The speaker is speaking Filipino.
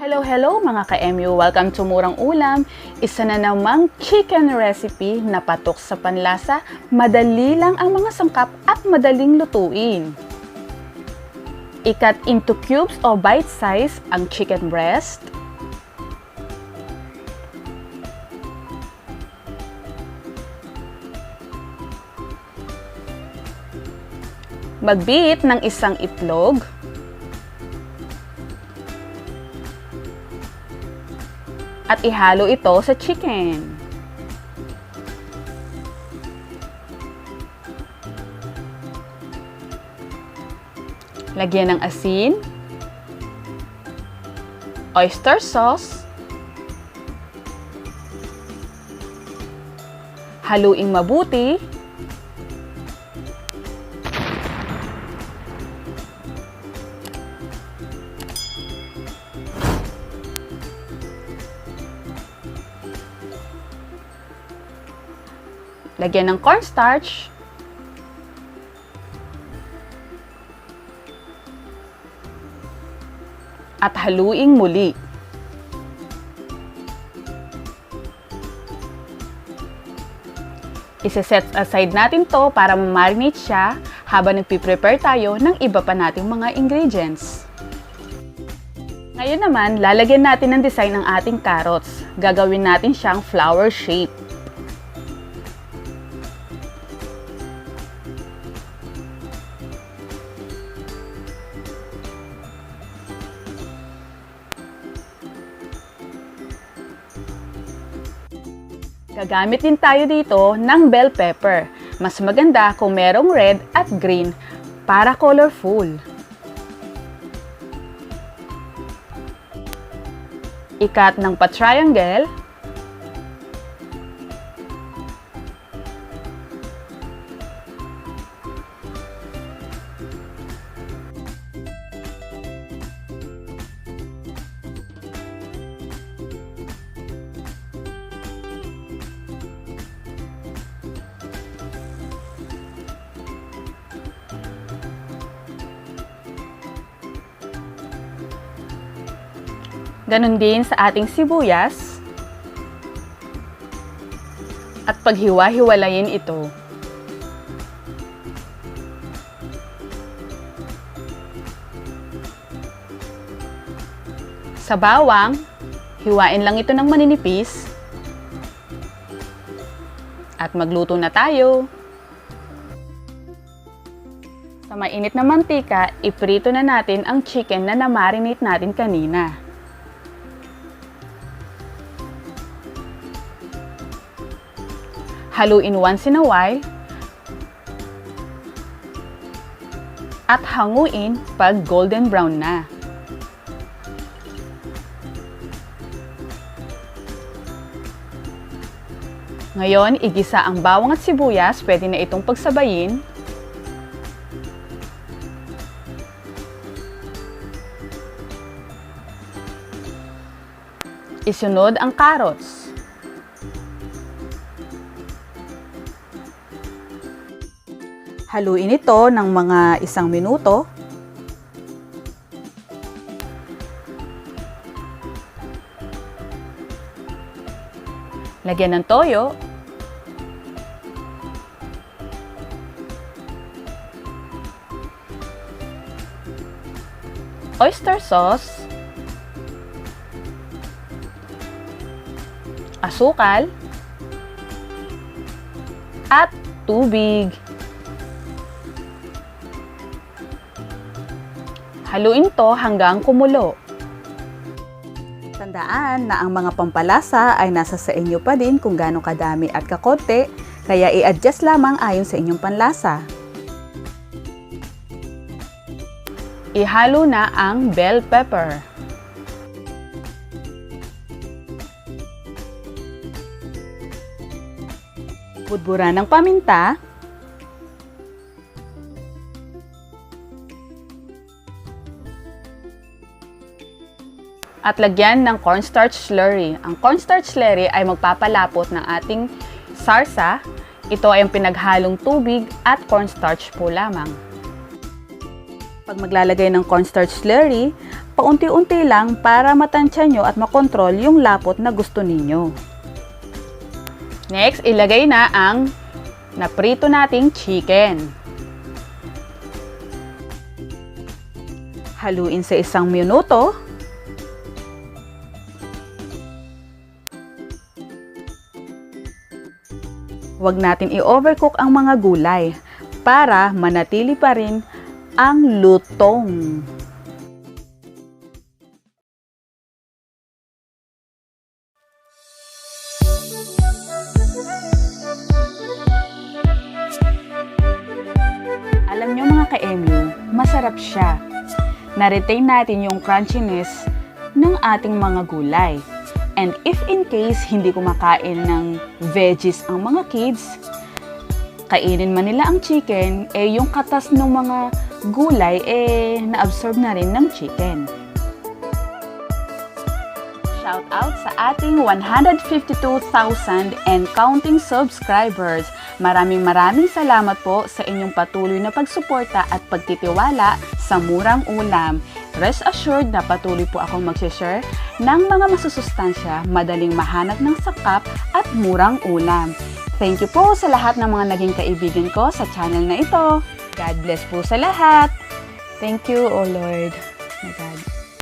Hello mga ka-MU! Welcome to Murang Ulam! Isa na namang chicken recipe na patok sa panlasa, madali lang ang mga sangkap at madaling lutuin. I-cut into cubes o bite size ang chicken breast. Mag-beat ng isang itlog. At ihalo ito sa chicken. Lagyan ng asin, oyster sauce, haluin mabuti, lagyan ng cornstarch, at haluin muli. Ise-set aside natin to para ma-marinate siya habang nagpiprepare tayo ng iba pa nating mga ingredients. Ngayon naman, lalagyan natin ng design ng ating carrots. Gagawin natin siyang flower shape. Gagamit din tayo dito ng bell pepper. Mas maganda kung merong red at green para colorful. I-cut ng pa-triangle. Ganon din sa ating sibuyas. At paghiwa-hiwalayin ito. Sa bawang, hiwain lang ito ng maninipis. At magluto na tayo. Sa mainit na mantika, iprito na natin ang chicken na na-marinate natin kanina. Haluin once in a while at hanguin pag golden brown na. Ngayon, igisa ang bawang at sibuyas. Pwede na itong pagsabayin. Isunod ang carrots. Haluin ito ng mga 1 minuto. Lagyan ng toyo. Oyster sauce. Asukal. At tubig. Haluin to hanggang kumulo. Tandaan na ang mga pampalasa ay nasa sa inyo pa din kung gaano kadami at kakonti, kaya i-adjust lamang ayon sa inyong panlasa. Ihalo na ang bell pepper. Budburan ng paminta. At lagyan ng cornstarch slurry. Ang cornstarch slurry ay magpapalapot ng ating sarsa. Ito ay ang pinaghalong tubig at cornstarch po lamang. Pag maglalagay ng cornstarch slurry, paunti-unti lang para matansya nyo at makontrol yung lapot na gusto ninyo. Next, ilagay na ang naprito nating chicken. Haluin sa 1 minuto. Huwag natin i-overcook ang mga gulay para manatili pa rin ang lutong. Alam nyo mga ka-MU, masarap siya. Na-retain natin yung crunchiness ng ating mga gulay. And if in case hindi kumakain ng veggies ang mga kids, kainin man nila ang chicken, yung katas ng mga gulay na-absorb na rin ng chicken. Shout out sa ating 152,000 and counting subscribers. Maraming salamat po sa inyong patuloy na pagsuporta at pagtitiwala sa Murang Ulam. Rest assured na patuloy po akong mag-share ng mga masusustansya, madaling mahanap ng sakap at murang ulam. Thank you po sa lahat ng mga naging kaibigan ko sa channel na ito. God bless po sa lahat. Thank you, O Lord.